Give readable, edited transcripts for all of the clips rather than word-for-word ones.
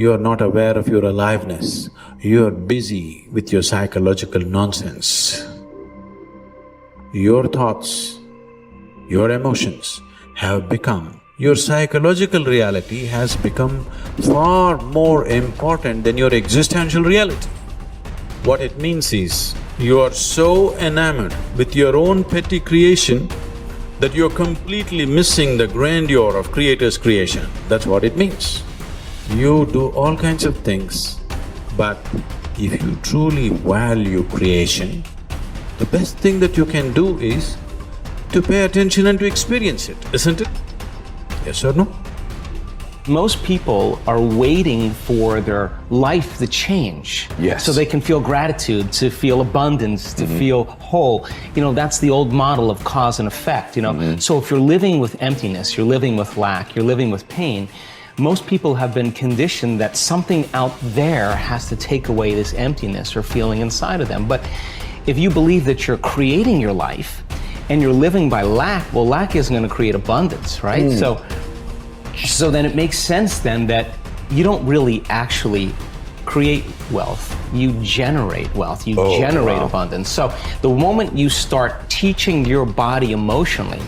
you're not aware of your aliveness. You're busy with your psychological nonsense. Your thoughts, your emotions have become, your psychological reality has become far more important than your existential reality. What it means is, you are so enamored with your own petty creation that you're completely missing the grandeur of Creator's creation. That's what it means. You do all kinds of things, but if you truly value creation, the best thing that you can do is to pay attention and to experience it, isn't it? Yes or no? Most people are waiting for their life to change. Yes. So they can feel gratitude, to feel abundance, to feel whole. You know, that's the old model of cause and effect, you know. So if you're living with emptiness, you're living with lack, you're living with pain, most people have been conditioned that something out there has to take away this emptiness or feeling inside of them. But if you believe that you're creating your life and you're living by lack, well, lack isn't going to create abundance, right? So then it makes sense then that you don't really actually create wealth, you generate wealth, you generate abundance. So the moment you start teaching your body emotionally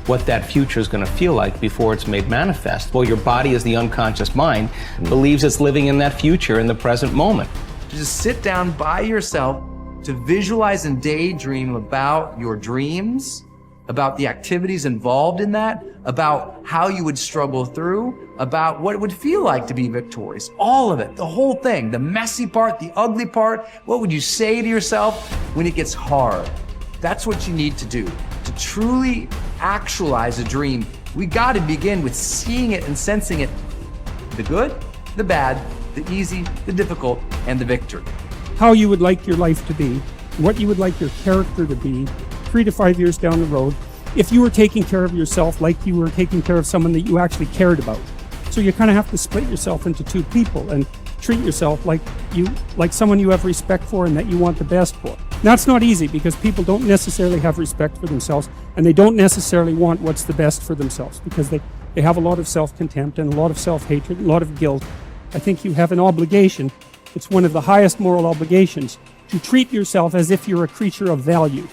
what that future is going to feel like before it's made manifest, well, your body, as the unconscious mind, believes it's living in that future in the present moment. Just sit down by yourself to visualize and daydream about your dreams, about the activities involved in that, about how you would struggle through, about what it would feel like to be victorious. All of it, the whole thing, the messy part, the ugly part. What would you say to yourself when it gets hard? That's what you need to do. To truly actualize a dream, we got to begin with seeing it and sensing it. The good, the bad, the easy, the difficult, and the victory. How you would like your life to be, what you would like your character to be, 3 to 5 years down the road, if you were taking care of yourself like you were taking care of someone that you actually cared about. So you kind of have to split yourself into two people and treat yourself like someone you have respect for and that you want the best for. That's not easy because people don't necessarily have respect for themselves and they don't necessarily want what's the best for themselves because they have a lot of self-contempt and a lot of self-hatred, a lot of guilt. I think you have an obligation, it's one of the highest moral obligations, to treat yourself as if you're a creature of value.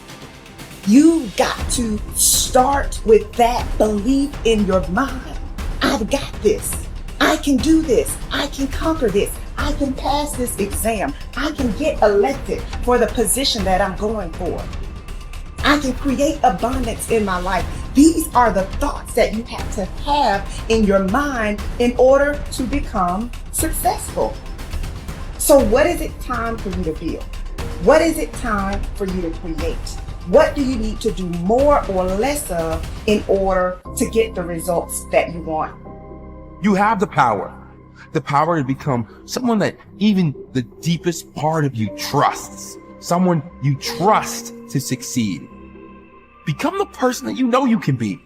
You got to start with that belief in your mind. I've got this. I can do this. I can conquer this. I can pass this exam. I can get elected for the position that I'm going for. I can create abundance in my life. These are the thoughts that you have to have in your mind in order to become successful. So what is it time for you to build? What is it time for you to create? What do you need to do more or less of in order to get the results that you want? You have the power to become someone that even the deepest part of you trusts, someone you trust to succeed. Become the person that you know you can be.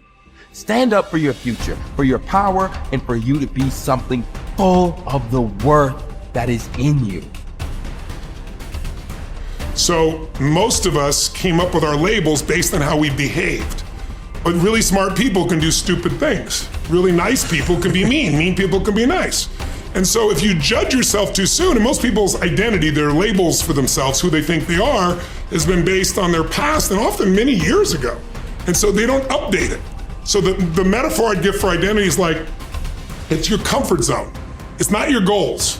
Stand up for your future, for your power, and for you to be something full of the worth that is in you. So most of us came up with our labels based on how we behaved. But really smart people can do stupid things. Really nice people can be mean. Mean people can be nice. And so if you judge yourself too soon, and most people's identity, their labels for themselves, who they think they are, has been based on their past and often many years ago. And so they don't update it. So the metaphor I'd give for identity is like, it's your comfort zone. It's not your goals.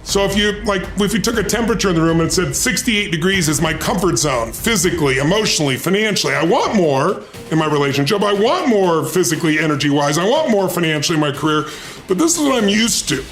So if you took a temperature in the room and said 68 degrees is my comfort zone, physically, emotionally, financially, I want more in my relationship, I want more physically, energy-wise, I want more financially in my career, but this is what I'm used to.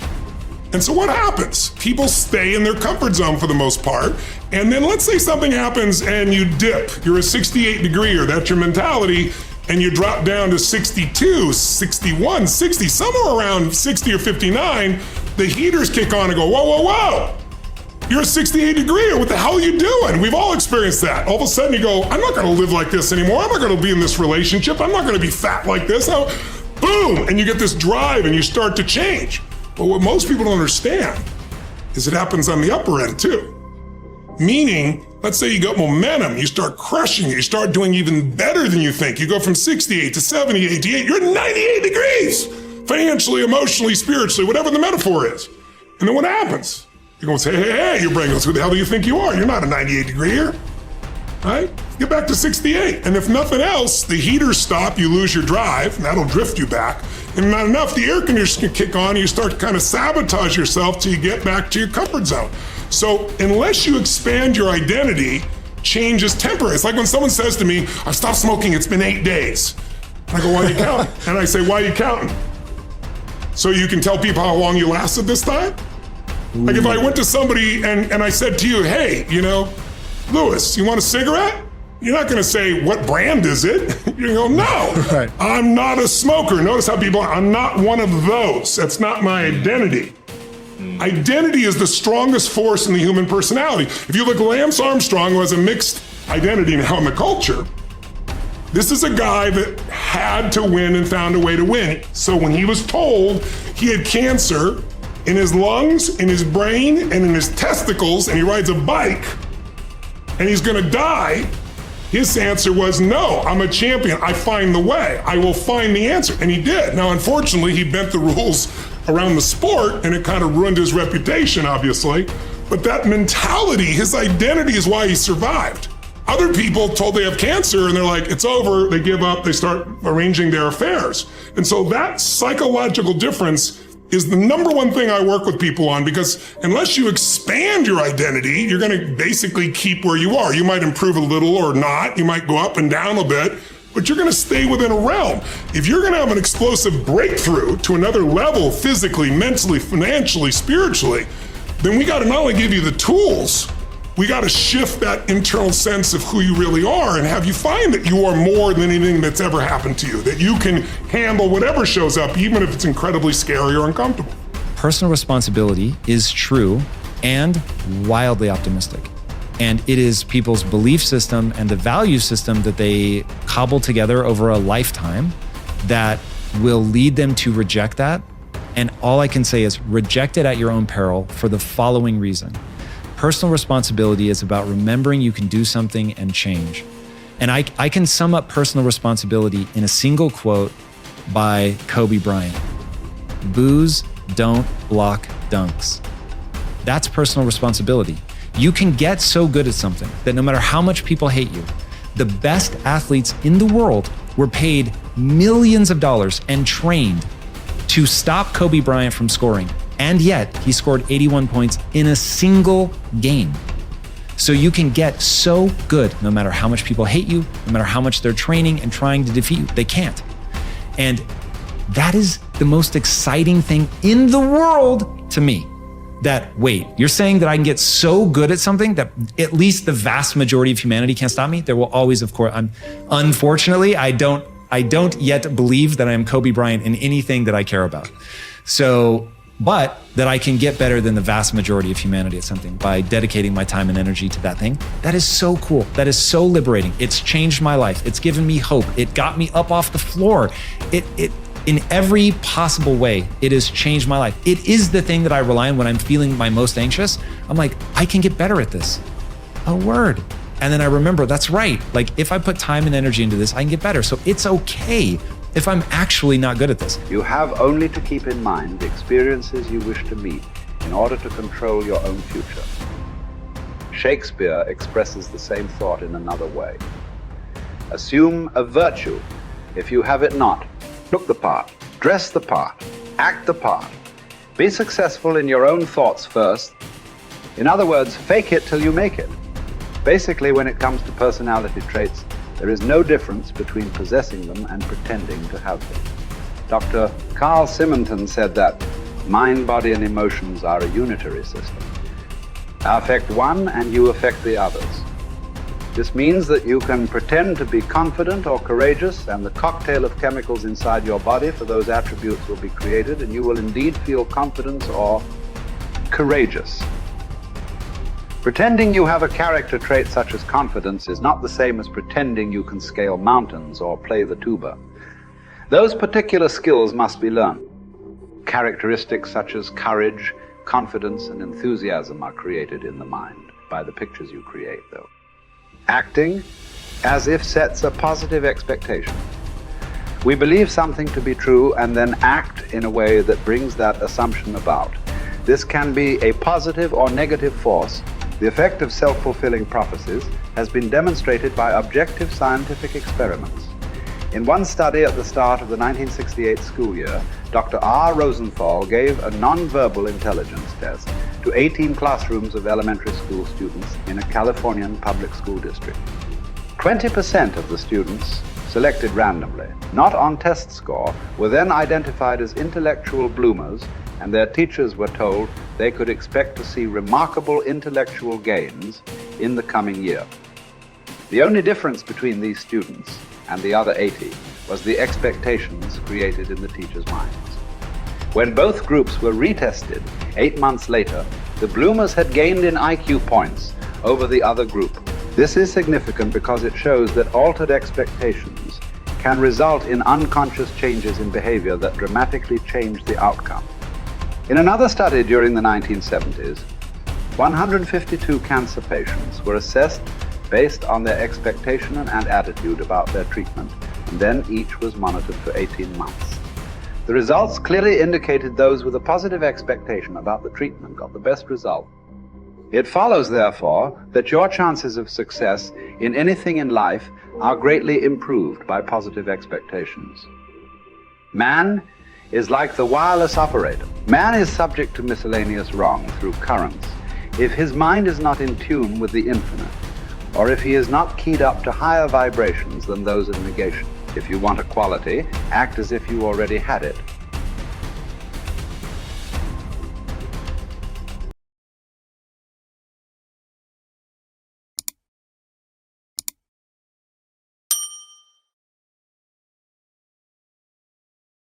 And so what happens? People stay in their comfort zone for the most part, and then let's say something happens and you dip. You're a 68 degreer, that's your mentality, and you drop down to 62, 61, 60, somewhere around 60 or 59, the heaters kick on and go, whoa, whoa, whoa. You're a 68 degreer, what the hell are you doing? We've all experienced that. All of a sudden you go, I'm not gonna live like this anymore. I'm not gonna be in this relationship. I'm not gonna be fat like this. Boom, and you get this drive and you start to change. But what most people don't understand is it happens on the upper end too. Meaning, let's say you got momentum, you start crushing it, you start doing even better than you think. You go from 68 to 70, 88, you're 98 degrees. Financially, emotionally, spiritually, whatever the metaphor is. And then what happens? You're going to say, hey, your brain goes, who the hell do you think you are? You're not a 98 degree here, right? Get back to 68. And if nothing else, the heaters stop, you lose your drive, and that'll drift you back. And not enough, the air conditioner can kick on, and you start to kind of sabotage yourself till you get back to your comfort zone. So unless you expand your identity, change is temporary. It's like when someone says to me, I've stopped smoking, it's been 8 days. I go, why are you counting? And I say, why are you counting? So you can tell people how long you lasted this time? Like if I went to somebody and I said to you, hey, Louis, you want a cigarette? You're not gonna say, what brand is it? You go, no, Right. I'm not a smoker. Notice how people, I'm not one of those. That's not my identity. Identity is the strongest force in the human personality. If you look at Lance Armstrong, who has a mixed identity now in the culture, this is a guy that had to win and found a way to win. So when he was told he had cancer in his lungs, in his brain, and in his testicles, and he rides a bike, and he's gonna die, his answer was, no, I'm a champion. I find the way. I will find the answer. And he did. Now, unfortunately, he bent the rules around the sport, and it kind of ruined his reputation, obviously. But that mentality, his identity is why he survived. Other people told they have cancer, and they're like, it's over, they give up, they start arranging their affairs. And so that psychological difference is the number one thing I work with people on, because unless you expand your identity, you're gonna basically keep where you are. You might improve a little or not, you might go up and down a bit, but you're gonna stay within a realm. If you're gonna have an explosive breakthrough to another level, physically, mentally, financially, spiritually, then we gotta not only give you the tools, we gotta shift that internal sense of who you really are and have you find that you are more than anything that's ever happened to you, that you can handle whatever shows up, even if it's incredibly scary or uncomfortable. Personal responsibility is true and wildly optimistic. And it is people's belief system and the value system that they cobble together over a lifetime that will lead them to reject that. And all I can say is reject it at your own peril for the following reason. Personal responsibility is about remembering you can do something and change. And I can sum up personal responsibility in a single quote by Kobe Bryant. Booze don't block dunks. That's personal responsibility. You can get so good at something that no matter how much people hate you, the best athletes in the world were paid millions of dollars and trained to stop Kobe Bryant from scoring. And yet he scored 81 points in a single game. So you can get so good no matter how much people hate you, no matter how much they're training and trying to defeat you. They can't. And that is the most exciting thing in the world to me. That, wait, you're saying that I can get so good at something that at least the vast majority of humanity can't stop me? There will always, of course, unfortunately, I don't yet believe that I am Kobe Bryant in anything that I care about. So, but that I can get better than the vast majority of humanity at something by dedicating my time and energy to that thing. That is so cool. That is so liberating. It's changed my life. It's given me hope. It got me up off the floor. It in every possible way, it has changed my life. It is the thing that I rely on when I'm feeling my most anxious. I'm like, I can get better at this. A word. And then I remember, that's right. Like if I put time and energy into this, I can get better. So it's okay if I'm actually not good at this. You have only to keep in mind the experiences you wish to meet in order to control your own future. Shakespeare expresses the same thought in another way. Assume a virtue if you have it not. Look the part, dress the part, act the part. Be successful in your own thoughts first. In other words, fake it till you make it. Basically, when it comes to personality traits, there is no difference between possessing them and pretending to have them. Dr. Carl Simonton said that mind, body, and emotions are a unitary system. I affect one and you affect the others. This means that you can pretend to be confident or courageous, and the cocktail of chemicals inside your body for those attributes will be created, and you will indeed feel confident or courageous. Pretending you have a character trait such as confidence is not the same as pretending you can scale mountains or play the tuba. Those particular skills must be learned. Characteristics such as courage, confidence, and enthusiasm are created in the mind by the pictures you create, though. Acting as if sets a positive expectation. We believe something to be true and then act in a way that brings that assumption about. This can be a positive or negative force. The effect of self-fulfilling prophecies has been demonstrated by objective scientific experiments. In one study at the start of the 1968 school year, Dr. R. Rosenthal gave a non-verbal intelligence test to 18 classrooms of elementary school students in a Californian public school district. 20% of the students, selected randomly, not on test score, were then identified as intellectual bloomers, and their teachers were told they could expect to see remarkable intellectual gains in the coming year. The only difference between these students and the other 80 was the expectations created in the teachers' minds. When both groups were retested 8 months later, the bloomers had gained in IQ points over the other group. This is significant because it shows that altered expectations can result in unconscious changes in behavior that dramatically change the outcome. In another study during the 1970s, 152 cancer patients were assessed based on their expectation and attitude about their treatment, and then each was monitored for 18 months. The results clearly indicated those with a positive expectation about the treatment got the best result. It follows, therefore, that your chances of success in anything in life are greatly improved by positive expectations. Man is like the wireless operator. Man is subject to miscellaneous wrong through currents if his mind is not in tune with the infinite, or if he is not keyed up to higher vibrations than those of negation. If you want a quality, act as if you already had it.